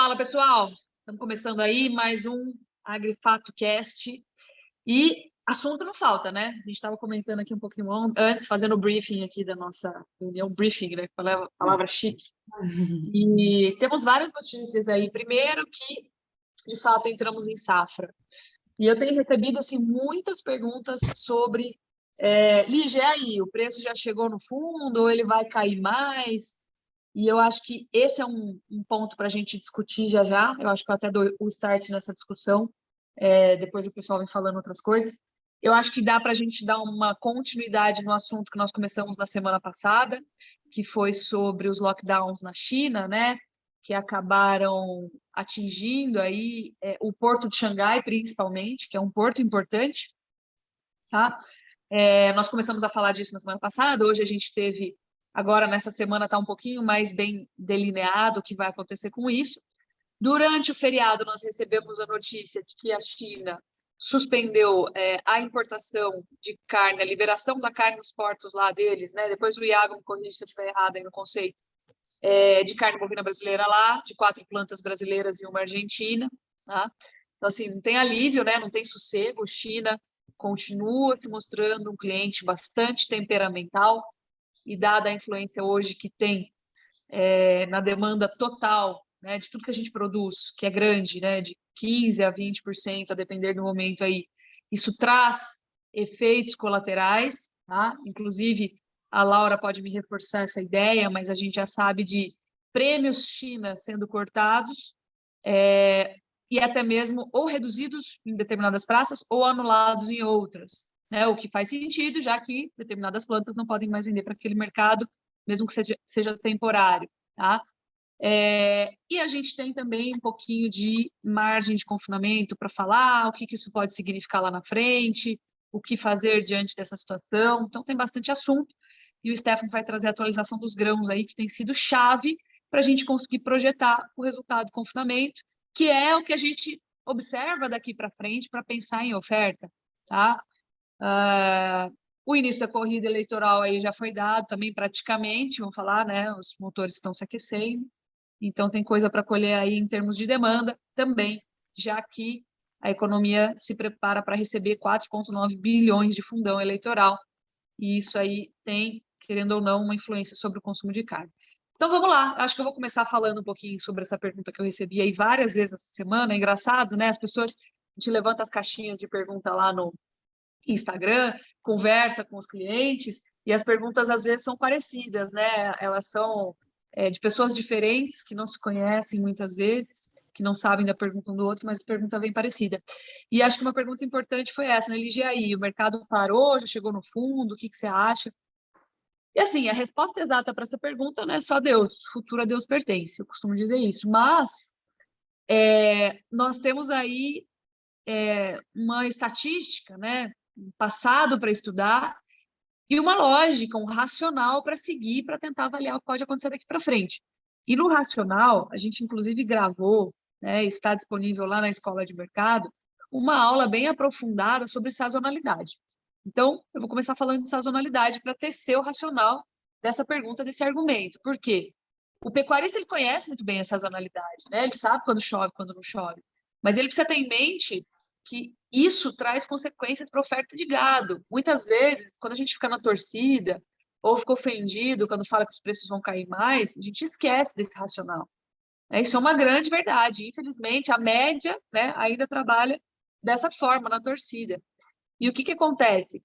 Fala, pessoal! Estamos começando aí mais um AgriFatoCast. E assunto não falta, né? A gente estava comentando aqui um pouquinho antes, fazendo o briefing aqui da nossa reunião, briefing, né? Palavra chique. E temos várias notícias aí. Primeiro que, de fato, entramos em safra. E eu tenho recebido, assim, muitas perguntas sobre... Lígia, aí, o preço já chegou no fundo ou ele vai cair mais? E eu acho que esse é um ponto para a gente discutir já já. Eu acho que eu até dou o start nessa discussão. Depois o pessoal vem falando outras coisas. Eu acho que dá para a gente dar uma continuidade no assunto que nós começamos na semana passada, que foi sobre os lockdowns na China, né? Que acabaram atingindo aí o porto de Xangai, principalmente, que é um porto importante, tá? Nós começamos a falar disso na semana passada. Hoje a gente teve... Agora, nessa semana, está um pouquinho mais bem delineado o que vai acontecer com isso. Durante o feriado, nós recebemos a notícia de que a China suspendeu a importação de carne, a liberação da carne nos portos lá deles, né? Depois o Iago me corrige se eu estiver errado aí no conceito, de carne bovina brasileira lá, de 4 plantas brasileiras e uma argentina, tá? Então, assim, não tem alívio, né? Não tem sossego. China continua se mostrando um cliente bastante temperamental, e dada a influência hoje que tem na demanda total, né, de tudo que a gente produz, que é grande, né, de 15% a 20%, a depender do momento aí, isso traz efeitos colaterais, tá? Inclusive, a Laura pode me reforçar essa ideia, mas a gente já sabe de prêmios China sendo cortados, e até mesmo ou reduzidos em determinadas praças ou anulados em outras, né? O que faz sentido, já que determinadas plantas não podem mais vender para aquele mercado, mesmo que seja temporário, tá? E a gente tem também um pouquinho de margem de confinamento para falar o que isso pode significar lá na frente, o que fazer diante dessa situação. Então, tem bastante assunto, e o Stefano vai trazer a atualização dos grãos aí, que tem sido chave para a gente conseguir projetar o resultado do confinamento, que é o que a gente observa daqui para frente para pensar em oferta, tá? O início da corrida eleitoral aí já foi dado também praticamente, vamos falar, né? Os motores estão se aquecendo, então tem coisa para colher aí em termos de demanda também, já que a economia se prepara para receber 4,9 bilhões de fundão eleitoral, e isso aí tem, querendo ou não, uma influência sobre o consumo de carne. Então vamos lá, acho que eu vou começar falando um pouquinho sobre essa pergunta que eu recebi aí várias vezes essa semana. É engraçado, né? As pessoas, a gente levanta as caixinhas de pergunta lá no Instagram, conversa com os clientes, e as perguntas às vezes são parecidas, né? Elas são de pessoas diferentes, que não se conhecem muitas vezes, que não sabem da pergunta um do outro, mas a pergunta vem parecida. E acho que uma pergunta importante foi essa, né, Ligia? Aí, o mercado parou, já chegou no fundo, o que você acha? E assim, a resposta exata para essa pergunta, né, só Deus, o futuro a Deus pertence, eu costumo dizer isso, mas nós temos aí uma estatística, né, um passado para estudar, e uma lógica, um racional para seguir, para tentar avaliar o que pode acontecer daqui para frente. E no racional, a gente inclusive gravou, né, está disponível lá na Escola de Mercado, uma aula bem aprofundada sobre sazonalidade. Então, eu vou começar falando de sazonalidade para tecer o racional dessa pergunta, desse argumento. Por quê? O pecuarista ele conhece muito bem a sazonalidade, né? Ele sabe quando chove, quando não chove. Mas ele precisa ter em mente que isso traz consequências para a oferta de gado. Muitas vezes, quando a gente fica na torcida ou fica ofendido quando fala que os preços vão cair mais, a gente esquece desse racional. Isso é uma grande verdade. Infelizmente, a média, né, ainda trabalha dessa forma na torcida. E o que acontece?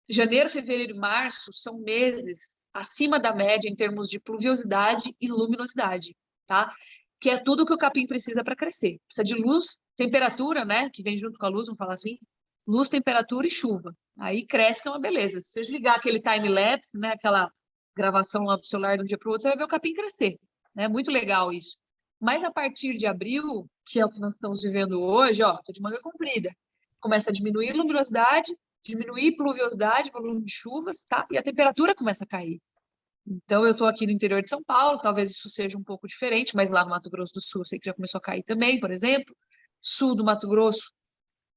Janeiro, fevereiro e março são meses acima da média em termos de pluviosidade e luminosidade, tá? Que é tudo que o capim precisa para crescer. Precisa de luz, temperatura, né? Que vem junto com a luz, vamos falar assim. Luz, temperatura e chuva. Aí cresce, que é uma beleza. Se você ligar aquele time-lapse, né? Aquela gravação lá do celular de um dia para o outro, você vai ver o capim crescer. É muito legal isso. Mas a partir de abril, que é o que nós estamos vivendo hoje, ó, tô de manga comprida. Começa a diminuir a luminosidade, diminuir pluviosidade, volume de chuvas, tá? E a temperatura começa a cair. Então, eu estou aqui no interior de São Paulo, talvez isso seja um pouco diferente, mas lá no Mato Grosso do Sul, eu sei que já começou a cair também, por exemplo. Sul do Mato Grosso,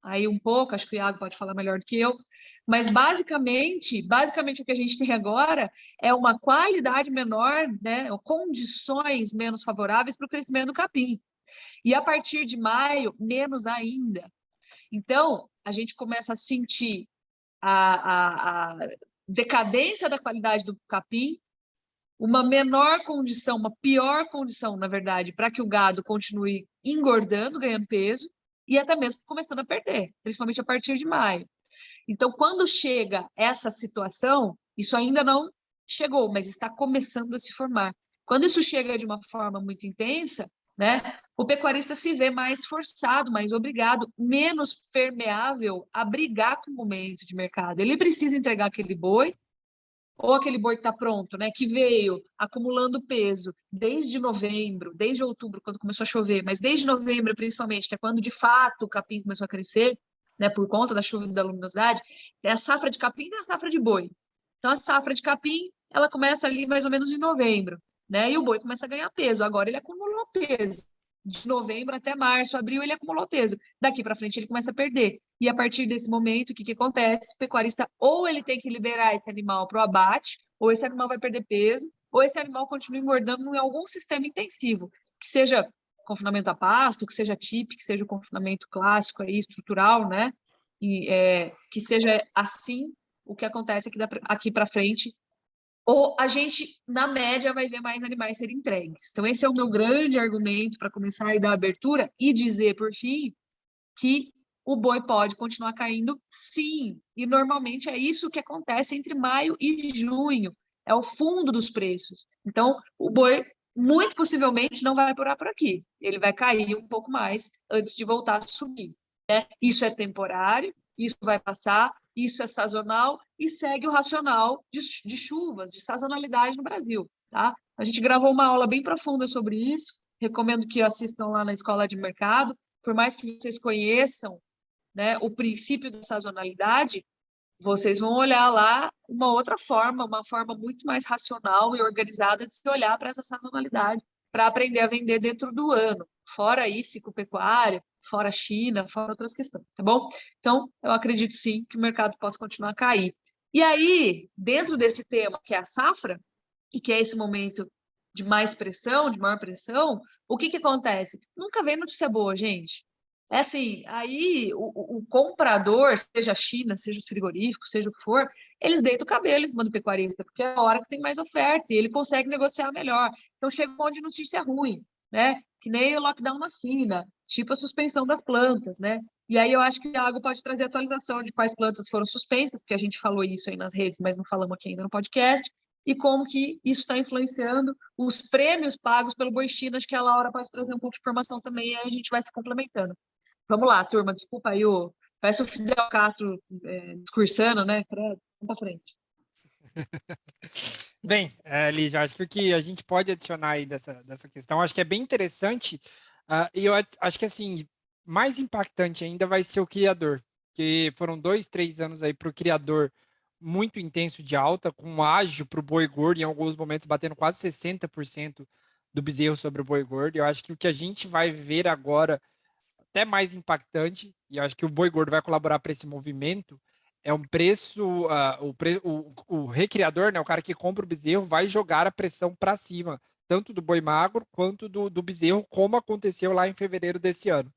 aí um pouco, acho que o Iago pode falar melhor do que eu, mas basicamente o que a gente tem agora é uma qualidade menor, né, condições menos favoráveis para o crescimento do capim. E a partir de maio, menos ainda. Então, a gente começa a sentir a decadência da qualidade do capim, uma menor condição, uma pior condição, na verdade, para que o gado continue engordando, ganhando peso, e até mesmo começando a perder, principalmente a partir de maio. Então, quando chega essa situação, isso ainda não chegou, mas está começando a se formar. Quando isso chega de uma forma muito intensa, né, o pecuarista se vê mais forçado, mais obrigado, menos permeável a brigar com o momento de mercado. Ele precisa entregar aquele boi, ou aquele boi que está pronto, né, que veio acumulando peso desde novembro, desde outubro, quando começou a chover, mas desde novembro, principalmente, que é quando de fato o capim começou a crescer, né, por conta da chuva e da luminosidade, é a safra de capim e a safra de boi. Então, a safra de capim, ela começa ali mais ou menos em novembro, né, e o boi começa a ganhar peso. Agora ele acumulou peso. De novembro até março, abril, ele acumulou peso. Daqui para frente, ele começa a perder. E a partir desse momento, o que acontece? O pecuarista ou ele tem que liberar esse animal para o abate, ou esse animal vai perder peso, ou esse animal continua engordando em algum sistema intensivo, que seja confinamento a pasto, que seja TIP, que seja o confinamento clássico aí, estrutural, né? E que seja assim o que acontece aqui para frente, ou a gente, na média, vai ver mais animais serem entregues. Então, esse é o meu grande argumento para começar a dar abertura e dizer, por fim, que o boi pode continuar caindo, sim. E normalmente é isso que acontece entre maio e junho. É o fundo dos preços. Então, o boi muito possivelmente não vai parar por aqui. Ele vai cair um pouco mais antes de voltar a subir. Né? Isso é temporário, isso vai passar, isso é sazonal e segue o racional de chuvas, de sazonalidade no Brasil. Tá? A gente gravou uma aula bem profunda sobre isso. Recomendo que assistam lá na Escola de Mercado. Por mais que vocês conheçam, né, o princípio da sazonalidade, vocês vão olhar lá uma forma muito mais racional e organizada de se olhar para essa sazonalidade, para aprender a vender dentro do ano, fora isso, ciclopecuária, fora China, fora outras questões, tá bom? Então, eu acredito sim que o mercado possa continuar a cair. E aí, dentro desse tema, que é a safra, e que é esse momento de mais pressão, de maior pressão, o que acontece? Nunca vem notícia boa, gente. É assim, aí o comprador, seja a China, seja os frigoríficos, seja o que for, eles deitam o cabelo em cima do pecuarista, porque é a hora que tem mais oferta e ele consegue negociar melhor. Então chega um monte de notícia ruim, né? Que nem o lockdown na China, tipo a suspensão das plantas, né? E aí eu acho que a Água pode trazer atualização de quais plantas foram suspensas, porque a gente falou isso aí nas redes, mas não falamos aqui ainda no podcast, e como que isso está influenciando os prêmios pagos pelo Boi China. Acho que a Laura pode trazer um pouco de informação também, e aí a gente vai se complementando. Vamos lá, turma, desculpa aí, parece o Fidel Castro discursando, né? Vamos para frente. Bem, Lígia, acho que o que a gente pode adicionar aí dessa questão, acho que é bem interessante, e eu acho que, assim, mais impactante ainda vai ser o criador, que foram 2, 3 anos aí para o criador muito intenso de alta, com um ágio para o boi gordo, em alguns momentos batendo quase 60% do bezerro sobre o boi gordo. Eu acho que o que a gente vai ver agora, até mais impactante, e eu acho que o boi gordo vai colaborar para esse movimento, é um preço, o recriador, né, o cara que compra o bezerro, vai jogar a pressão para cima, tanto do boi magro quanto do bezerro, como aconteceu lá em fevereiro desse ano.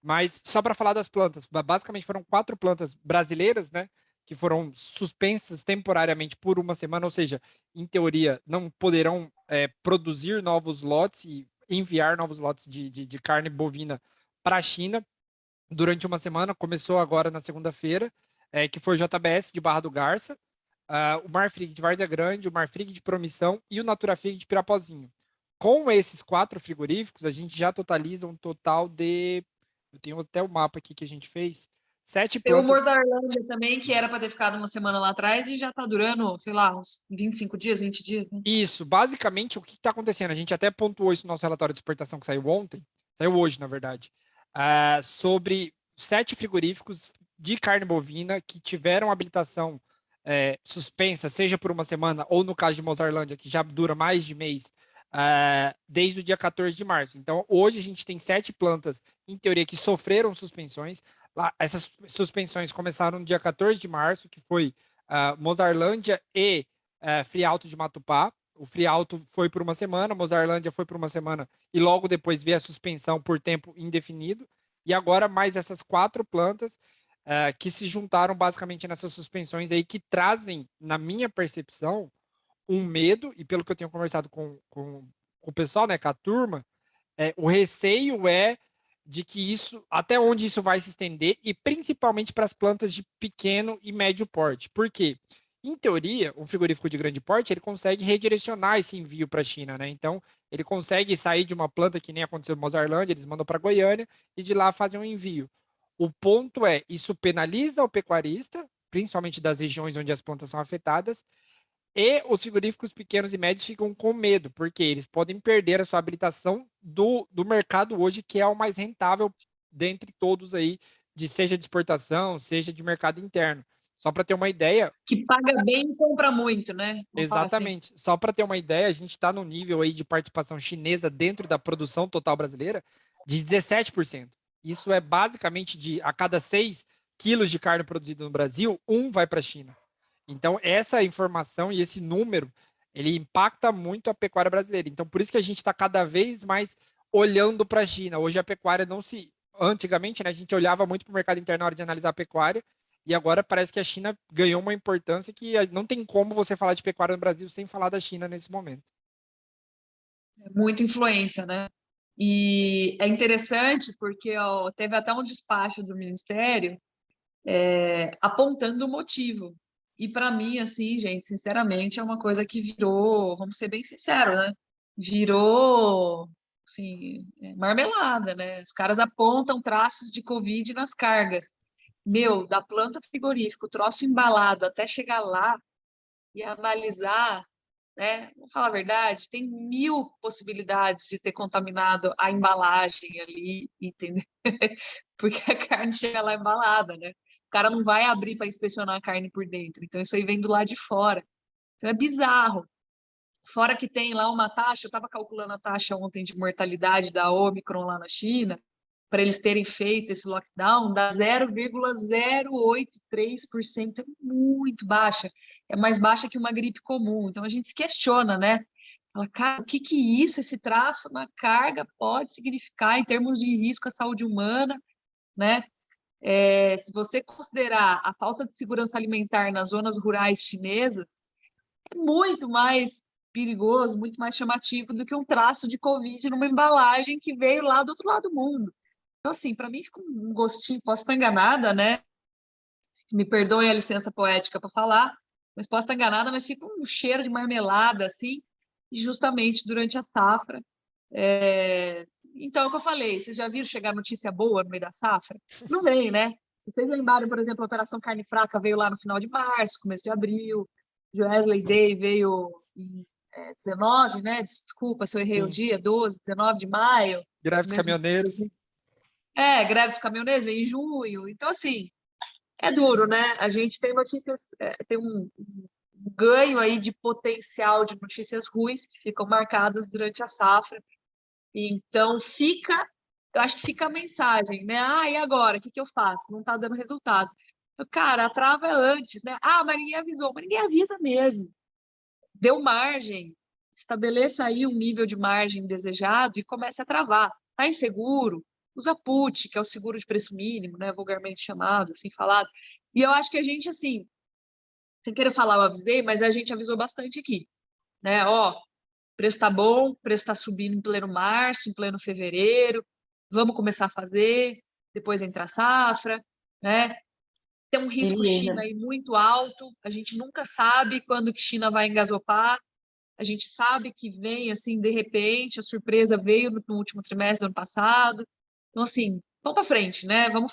Mas só para falar das plantas, basicamente foram 4 plantas brasileiras, né, que foram suspensas temporariamente por uma semana, ou seja, em teoria, não poderão produzir novos lotes e enviar novos lotes de carne bovina para a China durante uma semana. Começou agora na segunda-feira, que foi o JBS de Barra do Garça, o Marfrig de Várzea Grande, o Marfrig de Promissão e o Naturafrig de Pirapozinho. Com esses 4 frigoríficos, a gente já totaliza um total de... Eu tenho até o mapa aqui que a gente fez. 7 Tem o plantas. Mozarlândia também, que era para ter ficado uma semana lá atrás e já está durando, sei lá, uns 25 dias, 20 dias, né? Isso, basicamente o que está acontecendo? A gente até pontuou isso no nosso relatório de exportação que saiu ontem, saiu hoje, na verdade, sobre 7 frigoríficos de carne bovina que tiveram habilitação suspensa, seja por uma semana, ou no caso de Mozarlândia, que já dura mais de mês, desde o dia 14 de março. Então, hoje a gente tem 7 plantas, em teoria, que sofreram suspensões. Essas suspensões começaram no dia 14 de março, que foi Mozarlândia e Frialto de Matupá. O Frialto foi por uma semana, Mozarlândia foi por uma semana e logo depois veio a suspensão por tempo indefinido. E agora mais essas 4 plantas que se juntaram basicamente nessas suspensões aí que trazem, na minha percepção, um medo, e pelo que eu tenho conversado com o pessoal, né, com a turma, o receio é de que isso, até onde isso vai se estender, e principalmente para as plantas de pequeno e médio porte. Por quê? Em teoria, um frigorífico de grande porte, ele consegue redirecionar esse envio para a China, né? Então, ele consegue sair de uma planta que nem aconteceu em Mozarlândia, eles mandam para Goiânia e de lá fazem um envio. O ponto é, isso penaliza o pecuarista, principalmente das regiões onde as plantas são afetadas, e os frigoríficos pequenos e médios ficam com medo, porque eles podem perder a sua habilitação do mercado hoje, que é o mais rentável dentre todos aí, seja de exportação, seja de mercado interno. Só para ter uma ideia. Que paga bem e compra muito, né? Vamos falar assim. Exatamente. Só para ter uma ideia, a gente está no nível aí de participação chinesa dentro da produção total brasileira de 17%. Isso é basicamente a cada 6 quilos de carne produzida no Brasil, 1 vai para a China. Então, essa informação e esse número, ele impacta muito a pecuária brasileira. Então, por isso que a gente está cada vez mais olhando para a China. Hoje a pecuária não se... Antigamente, né, a gente olhava muito para o mercado interno na hora de analisar a pecuária, e agora parece que a China ganhou uma importância que não tem como você falar de pecuária no Brasil sem falar da China nesse momento. É muita influência, né? E é interessante porque ó, teve até um despacho do Ministério apontando o motivo. E para mim, assim, gente, sinceramente, é uma coisa que virou, vamos ser bem sinceros, né? Virou, assim, marmelada, né? Os caras apontam traços de Covid nas cargas. Meu, da planta frigorífico, troço embalado, até chegar lá e analisar, né? Vamos falar a verdade, tem 1000 possibilidades de ter contaminado a embalagem ali, entendeu? Porque a carne chega lá embalada, né? O cara não vai abrir para inspecionar a carne por dentro. Então, isso aí vem do lado de fora. Então, é bizarro. Fora que tem lá uma taxa, eu estava calculando a taxa ontem de mortalidade da Omicron lá na China, para eles terem feito esse lockdown, dá 0,083%, é muito baixa. É mais baixa que uma gripe comum. Então, a gente se questiona, né? Fala, cara, o que isso, esse traço na carga pode significar em termos de risco à saúde humana, né? Se você considerar a falta de segurança alimentar nas zonas rurais chinesas, é muito mais perigoso, muito mais chamativo do que um traço de Covid numa embalagem que veio lá do outro lado do mundo. Então, assim, para mim fica um gostinho, posso estar enganada, né? Me perdoem a licença poética para falar, mas posso estar enganada, mas fica um cheiro de marmelada, assim, justamente durante a safra. Então, é o que eu falei, vocês já viram chegar notícia boa no meio da safra? Não vem, né? Se vocês lembrarem, por exemplo, a Operação Carne Fraca veio lá no final de março, começo de abril, Joesley Day veio em 19, né? Desculpa se eu errei o Sim. dia, 12, 19 de maio. Greve dos caminhoneiros. Greve dos caminhoneiros em junho. Então, assim, é duro, né? A gente tem notícias, tem um ganho aí de potencial de notícias ruins que ficam marcadas durante a safra. Então, eu acho que fica a mensagem, né? E agora? O que eu faço? Não está dando resultado. Cara, a trava é antes, né? Mas ninguém avisou. Mas ninguém avisa mesmo. Deu margem, estabeleça aí um nível de margem desejado e comece a travar. Está inseguro? Usa put, que é o seguro de preço mínimo, né? Vulgarmente chamado, assim, falado. E eu acho que a gente, assim, sem querer falar, eu avisei, mas a gente avisou bastante aqui, né? Preço está bom, preço está subindo em pleno março, em pleno fevereiro, vamos começar a fazer, depois entra a safra, né? Tem um risco China aí muito alto, a gente nunca sabe quando que China vai engasopar, a gente sabe que vem, assim, de repente, a surpresa veio no último trimestre do ano passado. Então, assim, vamos para frente, né? Vamos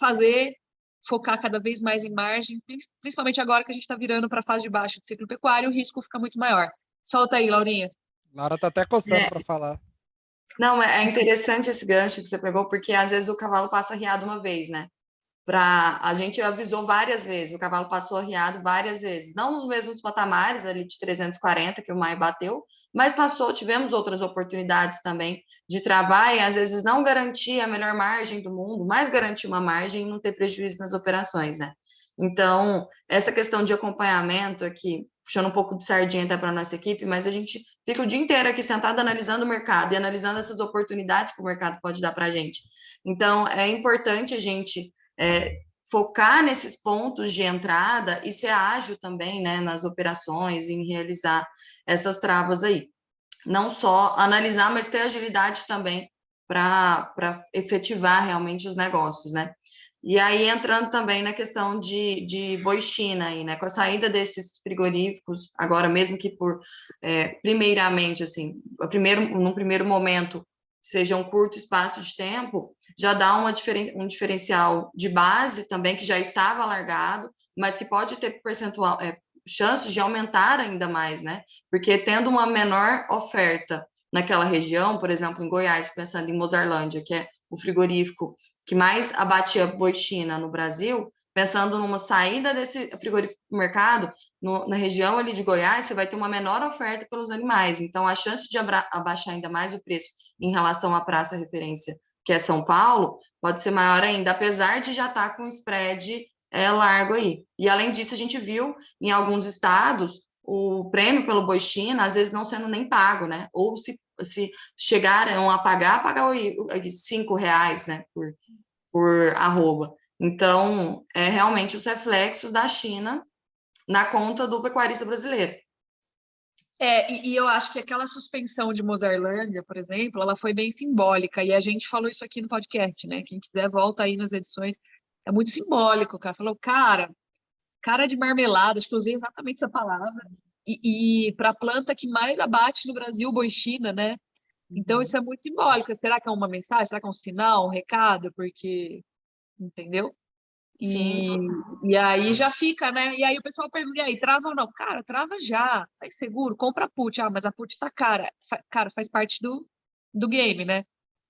focar cada vez mais em margem, principalmente agora que a gente está virando para a fase de baixo do ciclo pecuário, o risco fica muito maior. Solta aí, Laurinha. Laura tá até coçando para falar. Não, é interessante esse gancho que você pegou, porque às vezes o cavalo passa arriado uma vez, né? A gente avisou várias vezes, o cavalo passou arriado várias vezes, não nos mesmos patamares ali de 340 que o Maio bateu, mas tivemos outras oportunidades também de travar e às vezes não garantir a melhor margem do mundo, mas garantir uma margem e não ter prejuízo nas operações, né? Então, essa questão de acompanhamento aqui, puxando um pouco de sardinha até para a nossa equipe, mas a gente fica o dia inteiro aqui sentado analisando o mercado e analisando essas oportunidades que o mercado pode dar para a gente. Então, é importante a gente focar nesses pontos de entrada e ser ágil também, né, nas operações, em realizar essas travas aí. Não só analisar, mas ter agilidade também para efetivar realmente os negócios, né? E aí, entrando também na questão de boi China, aí, né? Com a saída desses frigoríficos, agora mesmo que primeiramente, assim, num primeiro momento, seja um curto espaço de tempo, já dá um diferencial de base também, que já estava alargado, mas que pode ter percentual, chances de aumentar ainda mais, né? Porque tendo uma menor oferta naquela região, por exemplo, em Goiás, pensando em Mozarlândia, que é o frigorífico que mais abatia boi China no Brasil, pensando numa saída desse frigorífico do mercado, na região ali de Goiás, você vai ter uma menor oferta pelos animais. Então, a chance de abaixar ainda mais o preço em relação à praça referência, que é São Paulo, pode ser maior ainda, apesar de já estar com um spread largo aí. E, além disso, a gente viu em alguns estados o prêmio pelo boi China, às vezes, não sendo nem pago, né? Ou se chegaram a pagar R$5, né? Por arroba. Então, realmente os reflexos da China na conta do pecuarista brasileiro. E eu acho que aquela suspensão de Mozarlândia, por exemplo, ela foi bem simbólica, e a gente falou isso aqui no podcast, né? Quem quiser, volta aí nas edições. É muito simbólico, o cara falou, cara de marmelada, acho que eu usei exatamente essa palavra, e para a planta que mais abate no Brasil, boi China, né? Então, isso é muito simbólico. Será que é uma mensagem? Será que é um sinal, um recado? Porque, entendeu? E aí já fica, né? E aí o pessoal pergunta, e aí, trava ou não? Cara, trava já, tá seguro, compra a put. Ah, mas a put tá cara. Cara, faz parte do game, né?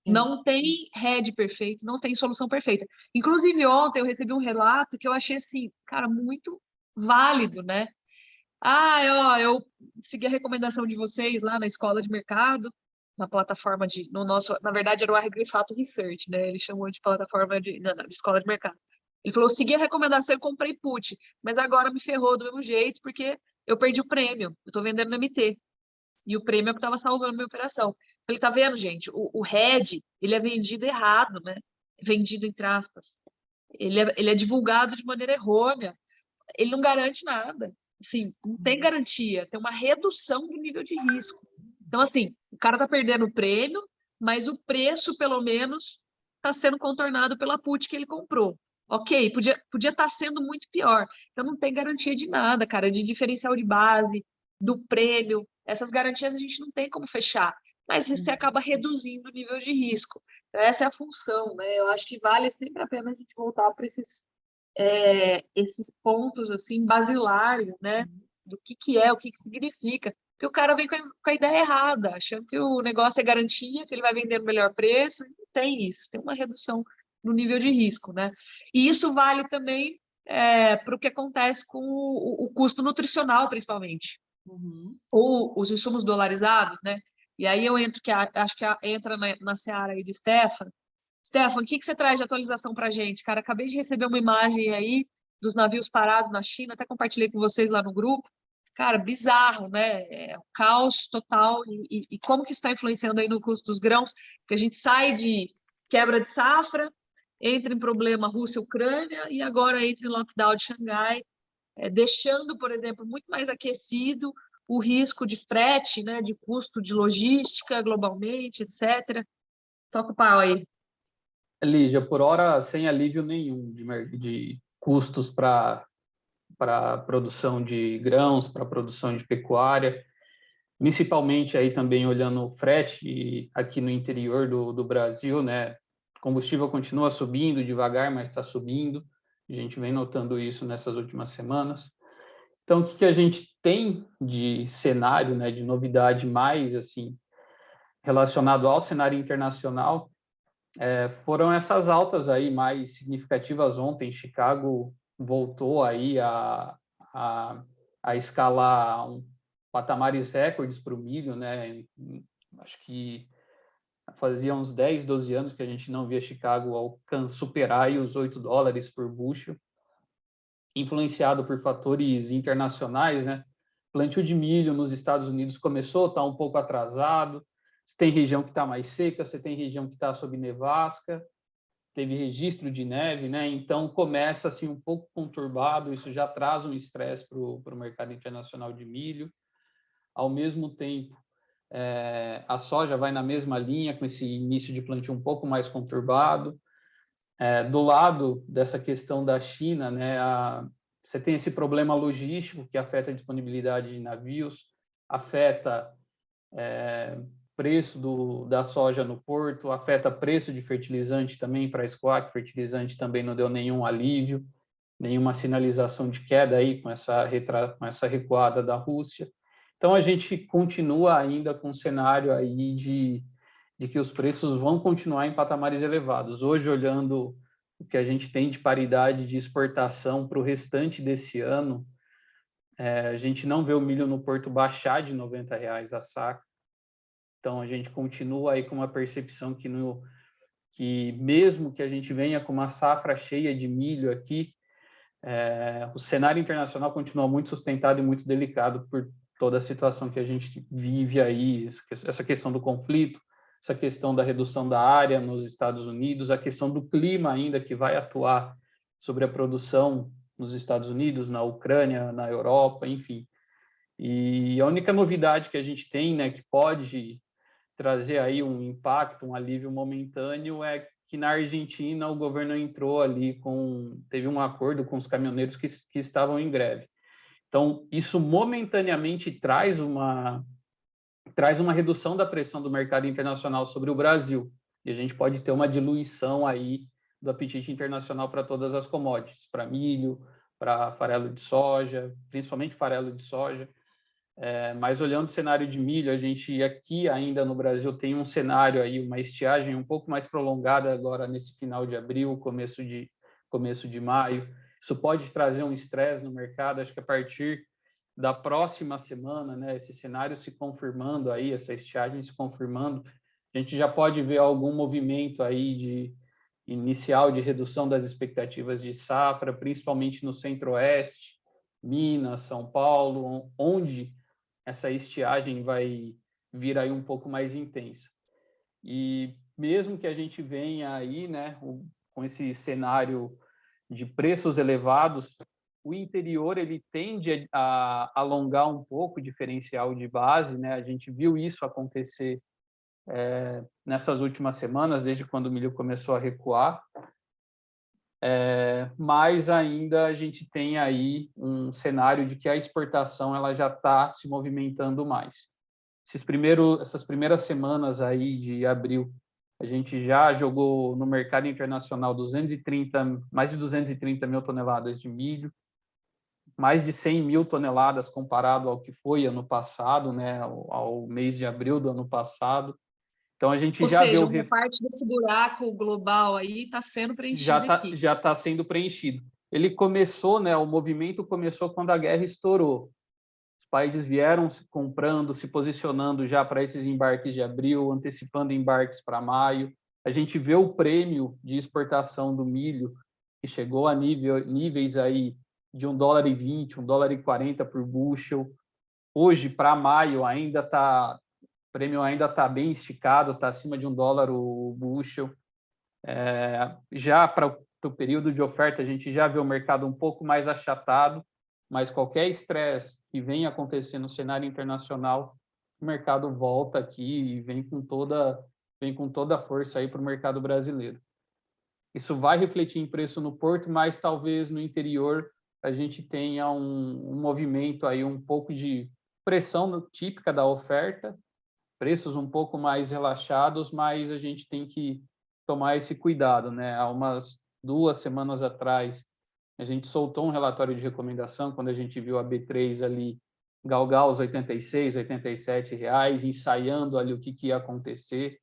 Sim. Não tem head perfeito, não tem solução perfeita. Inclusive, ontem eu recebi um relato que eu achei, assim, cara, muito válido, né? Eu segui a recomendação de vocês lá na escola de mercado, na plataforma na verdade era o Agrifato Research, né? Ele chamou de plataforma de escola de mercado. Ele falou, segui a recomendação e comprei put, mas agora me ferrou do mesmo jeito, porque eu perdi o prêmio, eu tô vendendo no MT. E o prêmio é o que estava salvando minha operação. Ele tá vendo, gente, o head, ele é vendido errado, né? Vendido entre aspas. Ele é divulgado de maneira errônea. Ele não garante nada. Assim, não tem garantia, tem uma redução do nível de risco. Então, assim, o cara tá perdendo o prêmio, mas o preço, pelo menos, está sendo contornado pela put que ele comprou. Ok, podia estar sendo muito pior. Então, não tem garantia de nada, cara, de diferencial de base, do prêmio. Essas garantias a gente não tem como fechar, mas você acaba reduzindo o nível de risco. Então, essa é a função, né? Eu acho que vale sempre a pena a gente voltar para esses pontos assim basilares, né? Do que é, o que significa. Porque o cara vem com a ideia errada, achando que o negócio é garantia, que ele vai vender no melhor preço. Não tem isso, tem uma redução no nível de risco, né? E isso vale também para o que acontece com o custo nutricional, principalmente. Ou os insumos dolarizados, né? E aí eu entro, acho que entra na seara aí de Stefan. Stefan, o que você traz de atualização para a gente? Cara, acabei de receber uma imagem aí dos navios parados na China, até compartilhei com vocês lá no grupo. Cara, bizarro, né? É um caos total. E como que isso está influenciando aí no custo dos grãos? Porque a gente sai de quebra de safra, entra em problema Rússia-Ucrânia e agora entra em lockdown de Xangai, deixando, por exemplo, muito mais aquecido o risco de frete, né? De custo de logística globalmente, etc. Toca o pau aí. Lígia, por hora, sem alívio nenhum de custos para produção de grãos, para produção de pecuária, principalmente aí também olhando o frete aqui no interior do Brasil, né? O combustível continua subindo devagar, mas está subindo. A gente vem notando isso nessas últimas semanas. Então, o que a gente tem de cenário, né, de novidade mais assim relacionado ao cenário internacional? foram essas altas aí mais significativas ontem. Chicago voltou aí a escalar patamares recordes para o milho, né? Acho que fazia uns 10, 12 anos que a gente não via Chicago superar aí os $8 por bushel, influenciado por fatores internacionais, né? Plantio de milho nos Estados Unidos começou a estar um pouco atrasado. Você tem região que está mais seca, você tem região que está sob nevasca, teve registro de neve, né? Então começa assim um pouco conturbado. Isso já traz um estresse para o mercado internacional de milho. Ao mesmo tempo, a soja vai na mesma linha, com esse início de plantio um pouco mais conturbado. Do lado dessa questão da China, né, você tem esse problema logístico que afeta a disponibilidade de navios, afeta preço da soja no porto, afeta preço de fertilizante também para escoar, que fertilizante também não deu nenhum alívio, nenhuma sinalização de queda aí com essa recuada da Rússia. Então, a gente continua ainda com um cenário aí de que os preços vão continuar em patamares elevados. Hoje, olhando o que a gente tem de paridade de exportação para o restante desse ano, a gente não vê o milho no porto baixar de R$90 a saca. Então, a gente continua aí com uma percepção que mesmo que a gente venha com uma safra cheia de milho aqui, o cenário internacional continua muito sustentado e muito delicado por toda a situação que a gente vive aí, essa questão do conflito, essa questão da redução da área nos Estados Unidos, a questão do clima ainda que vai atuar sobre a produção nos Estados Unidos, na Ucrânia, na Europa, enfim. E a única novidade que a gente tem, né, que pode trazer aí um impacto, um alívio momentâneo, é que na Argentina o governo entrou ali teve um acordo com os caminhoneiros que estavam em greve. Então, isso momentaneamente traz uma redução da pressão do mercado internacional sobre o Brasil, e a gente pode ter uma diluição aí do apetite internacional para todas as commodities, para milho, para farelo de soja, principalmente farelo de soja. Mas olhando o cenário de milho, a gente aqui ainda no Brasil tem um cenário aí, uma estiagem um pouco mais prolongada agora nesse final de abril, começo de maio. Isso pode trazer um estresse no mercado. Acho que a partir da próxima semana, né, esse cenário se confirmando aí, essa estiagem se confirmando, a gente já pode ver algum movimento aí inicial de redução das expectativas de safra, principalmente no Centro-Oeste, Minas, São Paulo, onde essa estiagem vai vir aí um pouco mais intensa. E mesmo que a gente venha aí, né, com esse cenário de preços elevados, o interior ele tende a alongar um pouco o diferencial de base, né? A gente viu isso acontecer nessas últimas semanas, desde quando o milho começou a recuar. Mas ainda a gente tem aí um cenário de que a exportação ela já está se movimentando mais. Essas primeiras semanas aí de abril, a gente já jogou no mercado internacional mais de 230 mil toneladas de milho, mais de 100 mil toneladas comparado ao que foi ano passado, né, ao mês de abril do ano passado. Então, a gente já vê uma parte desse buraco global aí está sendo preenchido aqui. Já está sendo preenchido. Ele começou, né, o movimento começou quando a guerra estourou. Os países vieram se comprando, se posicionando já para esses embarques de abril, antecipando embarques para maio. A gente vê o prêmio de exportação do milho, que chegou a níveis aí de $1,20, $1,40 por bushel. Hoje, para maio, o prêmio ainda está bem esticado, está acima de $1 o bushel. Já para o período de oferta, a gente já vê o mercado um pouco mais achatado, mas qualquer estresse que venha acontecer no cenário internacional, o mercado volta aqui e vem com toda a força aí para o mercado brasileiro. Isso vai refletir em preço no porto, mas talvez no interior a gente tenha um movimento aí, um pouco de pressão típica da oferta, preços um pouco mais relaxados, mas a gente tem que tomar esse cuidado, né? Há umas 2 semanas atrás, a gente soltou um relatório de recomendação quando a gente viu a B3 ali galgar os R$86, R$87, ensaiando ali o que ia acontecer.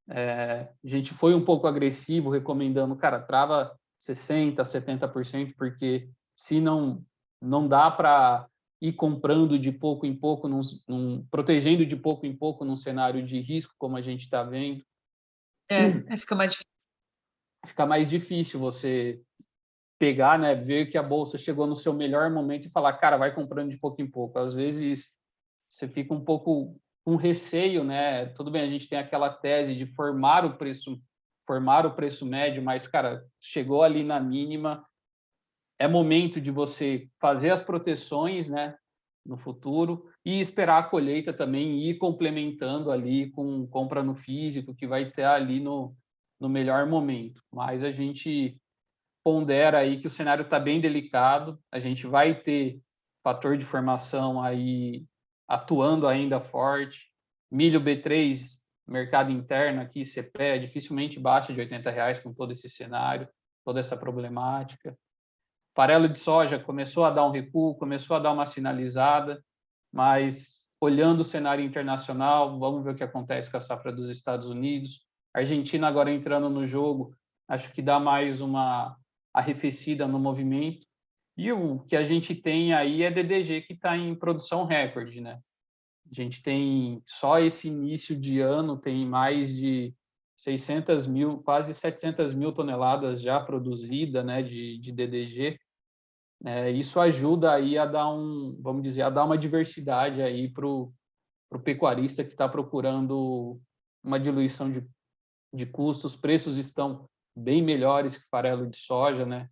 A gente foi um pouco agressivo, recomendando, cara, trava 60%, 70%, porque se não dá para ir comprando de pouco em pouco, protegendo de pouco em pouco num cenário de risco, como a gente está vendo. Fica mais difícil. Fica mais difícil você pegar, né, ver que a bolsa chegou no seu melhor momento e falar, cara, vai comprando de pouco em pouco. Às vezes você fica um pouco com receio, né? Tudo bem, a gente tem aquela tese de formar o preço médio, mas, cara, chegou ali na mínima, é momento de você fazer as proteções, né, no futuro e esperar a colheita também e ir complementando ali com compra no físico, que vai ter ali no melhor momento. Mas a gente pondera aí que o cenário está bem delicado, a gente vai ter fator de formação aí atuando ainda forte, milho B3, mercado interno aqui, CPE, dificilmente baixa de R$80 com todo esse cenário, toda essa problemática. Farelo de soja começou a dar um recuo, começou a dar uma sinalizada, mas olhando o cenário internacional, vamos ver o que acontece com a safra dos Estados Unidos. A Argentina agora entrando no jogo, acho que dá mais uma arrefecida no movimento. E o que a gente tem aí é DDG que está em produção recorde, né? A gente tem, só esse início de ano, tem mais de 600 mil, quase 700 mil toneladas já produzidas, né, de DDG. Isso ajuda aí a dar vamos dizer, a dar uma diversidade aí para o pecuarista que está procurando uma diluição de custos. Os preços estão bem melhores que farelo de soja, né?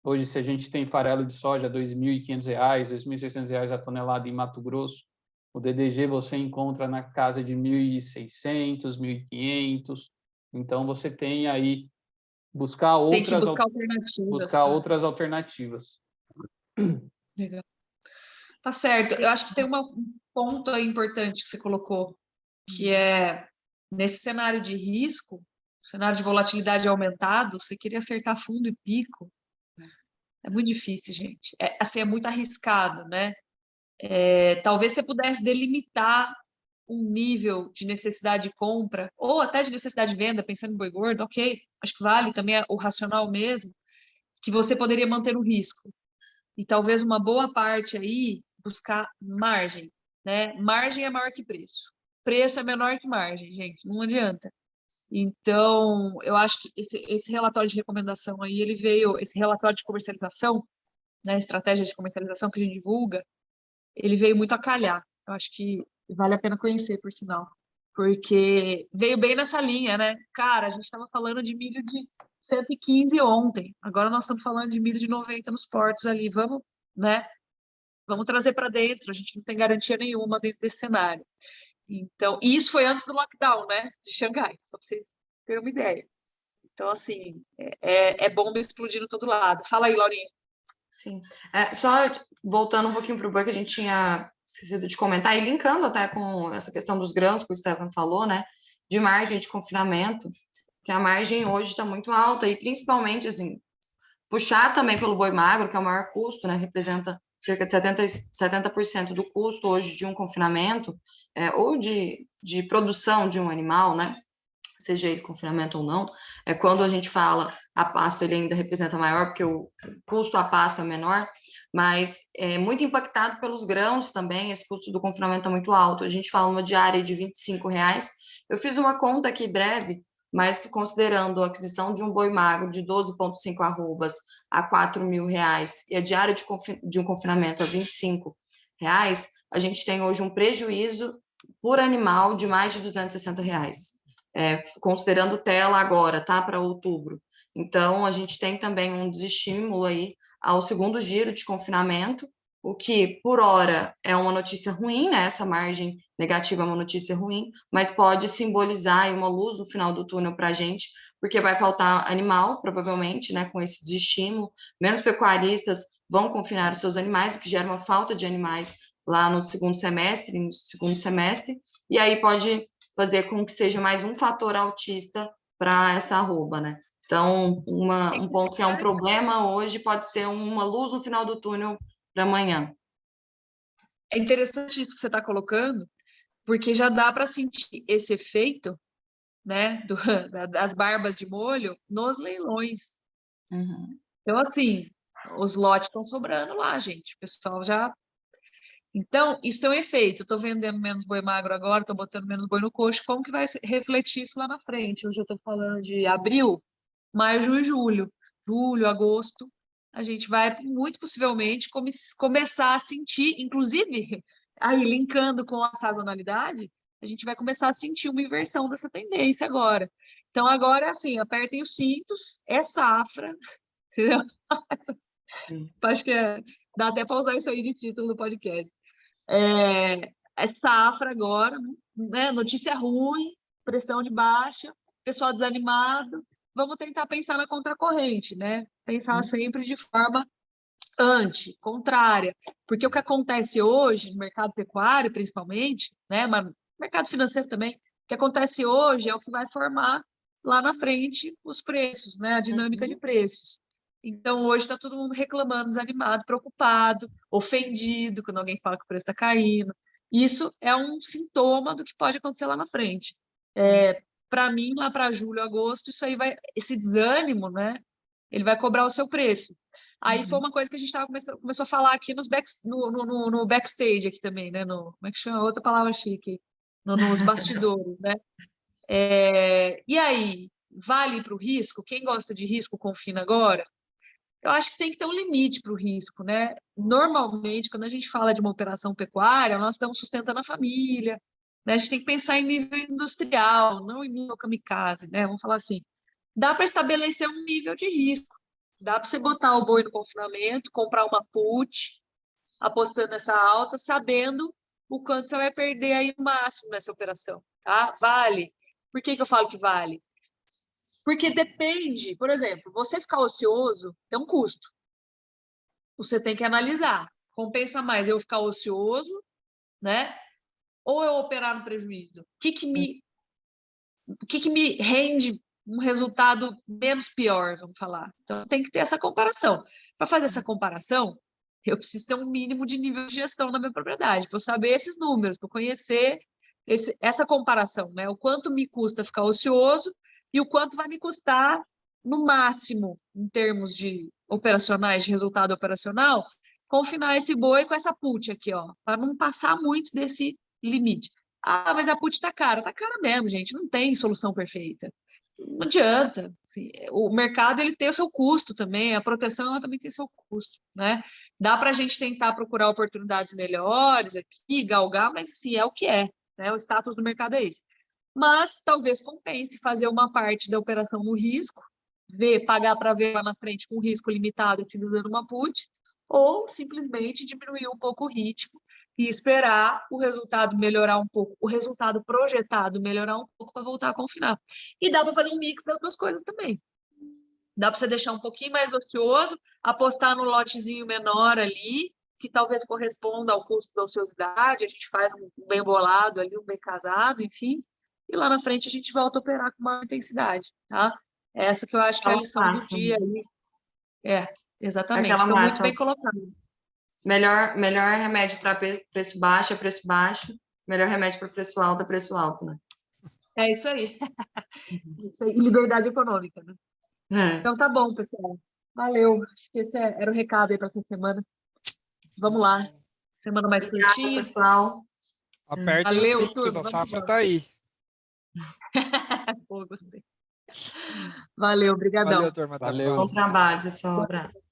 Hoje, se a gente tem farelo de soja R$ 2.500, R$ 2.600 a tonelada em Mato Grosso, o DDG você encontra na casa de 1.600, 1.500. Então, você tem aí Tem que buscar alternativas. Buscar outras alternativas. Legal. Tá certo. Eu acho que tem um ponto aí importante que você colocou, que é, nesse cenário de risco, cenário de volatilidade aumentado, você queria acertar fundo e pico, é muito difícil, gente. É muito arriscado, né? Talvez você pudesse delimitar um nível de necessidade de compra, ou até de necessidade de venda, pensando em boi gordo, ok, acho que vale também o racional mesmo, que você poderia manter o risco. E talvez uma boa parte aí buscar margem, né? Margem é maior que preço. Preço é menor que margem, gente, não adianta. Então, eu acho que esse relatório de recomendação aí, esse relatório de comercialização, né, estratégia de comercialização que a gente divulga, ele veio muito a calhar. Eu acho que vale a pena conhecer, por sinal. Porque veio bem nessa linha, né? Cara, a gente estava falando de milho de 115 ontem. Agora nós estamos falando de milho de 90 nos portos ali. Vamos, né? Vamos trazer para dentro. A gente não tem garantia nenhuma dentro desse cenário. Então, e isso foi antes do lockdown, né? De Xangai, só para vocês terem uma ideia. Então, assim, é bomba explodindo todo lado. Fala aí, Laurinha. Sim. Só voltando um pouquinho para o boi que a gente tinha esquecido de comentar, e linkando até com essa questão dos grãos que o Stefan falou, né? De margem de confinamento, que a margem hoje está muito alta, e principalmente, assim, puxar também pelo boi magro, que é o maior custo, né? Representa cerca de 70% do custo hoje de um confinamento, ou de produção de um animal, né? Seja ele confinamento ou não, quando a gente fala a pasto, ele ainda representa maior, porque o custo a pasto é menor, mas é muito impactado pelos grãos também, esse custo do confinamento é muito alto. A gente fala uma diária de R$25. Eu fiz uma conta aqui breve, mas considerando a aquisição de um boi magro de 12,5 arrobas a R$4.000 e a diária de um confinamento a R$25, a gente tem hoje um prejuízo por animal de mais de R$260. Considerando tela agora, tá, para outubro. Então, a gente tem também um desestímulo aí ao segundo giro de confinamento, o que, por hora, é uma notícia ruim, né? Essa margem negativa é uma notícia ruim, mas pode simbolizar aí uma luz no final do túnel para a gente, porque vai faltar animal, provavelmente, né, com esse desestímulo. Menos pecuaristas vão confinar os seus animais, o que gera uma falta de animais lá no segundo semestre, e aí pode fazer com que seja mais um fator autista para essa arroba, né? Então, um ponto que é um problema hoje pode ser uma luz no final do túnel para amanhã. É interessante isso que você está colocando, porque já dá para sentir esse efeito né, das barbas de molho nos leilões. Uhum. Então, assim, os lotes estão sobrando lá, gente. O pessoal já... Então, isso tem um efeito. Eu estou vendendo menos boi magro agora, estou botando menos boi no coxo. Como que vai refletir isso lá na frente? Hoje eu estou falando de abril, maio, junho e julho. Julho, agosto, a gente vai, muito possivelmente, começar a sentir, inclusive, aí linkando com a sazonalidade, a gente vai começar a sentir uma inversão dessa tendência agora. Então, agora é assim, apertem os cintos, é safra, entendeu? Acho que dá até para usar isso aí de título do podcast. É safra agora, né? Notícia ruim, pressão de baixa, pessoal desanimado. Vamos tentar pensar na contracorrente, né? Pensar sempre de forma contrária. Porque o que acontece hoje no mercado pecuário, principalmente, né? Mas no mercado financeiro também, o que acontece hoje é o que vai formar lá na frente os preços, né? A dinâmica de preços. Então, hoje está todo mundo reclamando, desanimado, preocupado, ofendido quando alguém fala que o preço está caindo. Isso é um sintoma do que pode acontecer lá na frente. Para mim, lá para julho, agosto, isso aí vai, esse desânimo, né? Ele vai cobrar o seu preço. Aí foi uma coisa que a gente começou a falar aqui no backstage aqui também, né? Como é que chama? Outra palavra chique. Nos bastidores, né? E aí, vale para o risco? Quem gosta de risco, confina agora? Eu acho que tem que ter um limite para o risco, né? Normalmente, quando a gente fala de uma operação pecuária, nós estamos sustentando a família, né? A gente tem que pensar em nível industrial, não em nível kamikaze, né? Vamos falar assim. Dá para estabelecer um nível de risco. Dá para você botar o boi no confinamento, comprar uma put, apostando nessa alta, sabendo o quanto você vai perder aí no máximo nessa operação, tá? Vale. Por que eu falo que vale? Porque depende, por exemplo, você ficar ocioso tem um custo. Você tem que analisar. Compensa mais eu ficar ocioso, né? Ou eu operar no prejuízo? O que me rende um resultado menos pior, vamos falar? Então, tem que ter essa comparação. Para fazer essa comparação, eu preciso ter um mínimo de nível de gestão na minha propriedade, para eu saber esses números, para conhecer essa comparação, né? O quanto me custa ficar ocioso e o quanto vai me custar, no máximo, em termos de operacionais, de resultado operacional, confinar esse boi com essa put aqui, ó, para não passar muito desse limite. Ah, mas a put está cara. Está cara mesmo, gente. Não tem solução perfeita. Não adianta. Assim, o mercado ele tem o seu custo também, a proteção ela também tem seu custo, né? Dá para a gente tentar procurar oportunidades melhores aqui, galgar, mas assim, é o que é, né? O status do mercado é esse. Mas talvez compense fazer uma parte da operação no risco, pagar para ver lá na frente com risco limitado utilizando uma put, ou simplesmente diminuir um pouco o ritmo e esperar o resultado melhorar um pouco, o resultado projetado melhorar um pouco para voltar a confinar. E dá para fazer um mix das duas coisas também. Dá para você deixar um pouquinho mais ocioso, apostar no lotezinho menor ali, que talvez corresponda ao custo da ociosidade, a gente faz um bem bolado ali, um bem casado, enfim, e lá na frente a gente volta a operar com maior intensidade, tá? Essa que eu acho que é a lição do dia ali. Exatamente, Aquela estou muito bem colocado. Melhor remédio para preço baixo é preço baixo, melhor remédio para preço alto é preço alto, né? É isso aí. Isso aí. E liberdade econômica, né? Então tá bom, pessoal. Valeu. Acho que esse era o recado aí para essa semana. Vamos lá. Semana mais curtinha. Pessoal. Apertem os cintos, a safra tá aí. Pô, gostei. Valeu, obrigadão. Valeu, turma. Valeu. Bom trabalho, pessoal. Um abraço.